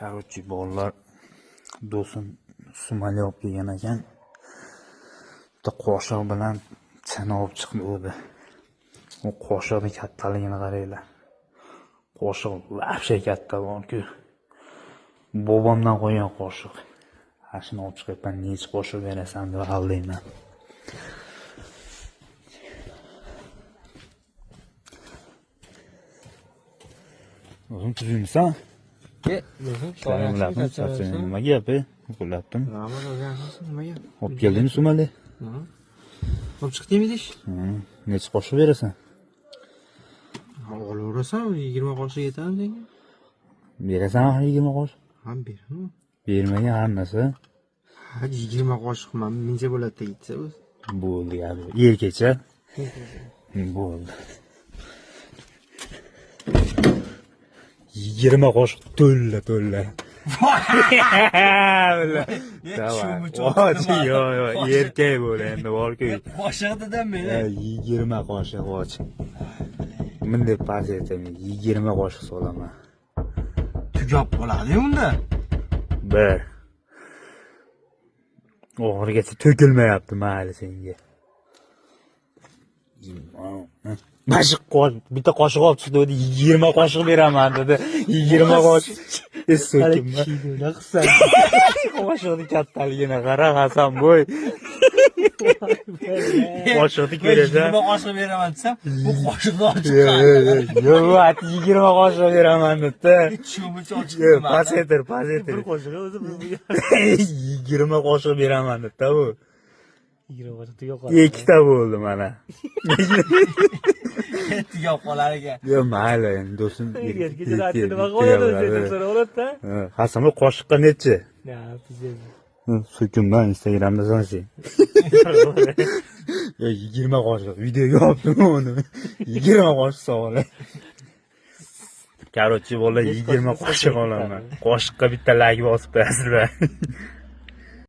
Короче, bolalar do'stim Somali olib kelgan ekan. Bitta qoshiq bilan chana olib chiqdi o'zi. O qoshiqning kattaligini qaranglar. Qoshiq vahshay katta bor-ku. Bobomdan qo'ygan qoshiq. Ashuni olib chiqibman, necha qoshiq berasan deb aldayman. O'zim tuzimsan? Sharimlarni satsan nimaga gapi? Qo'llatdim. Nimaga? Olib keldingmi Somali? Olib chiqdingmi ish? Necha qoshiq berasan? Olaverasan, 20 qoshiq yetadi senga. Berasan 20 qoshiq? Ha, beraman. Bermagan hammasi. Ha, 20 qoshiq man mencha bo'ladi ketsa o'zi. Bo'ldi gapi. Yergacha. Bo'ldi. 20 qoshiq to'lla. Yo'q, erkak bo'l endi bor-ku. Qoshiq dedim men. 20 qoshiq och. Bunday paz aytaman, 20 qoshiq solaman. Tugab qoladi unda. Bir. Oxirigacha to'kilmayapti mayli senga. Bashiq qoshiq, bitta qoshiq olib chiqdi, 20 qoshiq beraman dedi. 20 qoshiq. So'kimma. Qoshiqning kattaligini qara Hasanboy. Qoshiqni ko'rasan. 20 qoshiq beraman desam, bu qoshiqni olib chiqadi. Yo'q, 20 qoshiq beraman dedi. Shumicha olib chiqdi. Pasaytir. Bir qoshiq o'zi 20 qoshiq beraman dedi bu. 20 qoshiq tugab qoladi. Ikkita bo'ldi mana. Tugab qolar ekan. Yo'q, mayli endi do'stim. Nima qoladi? Hasanboy qoshiqqa nechi? Ya, pizza. So'kimdan Instagramda sanasing. 20 qoshiq videoga oldim uni. 20 qoshiq sog'lar. Короче, bola 20 qoshiq olaman. Qoshiqqa bitta like bosib qo'yasizlar.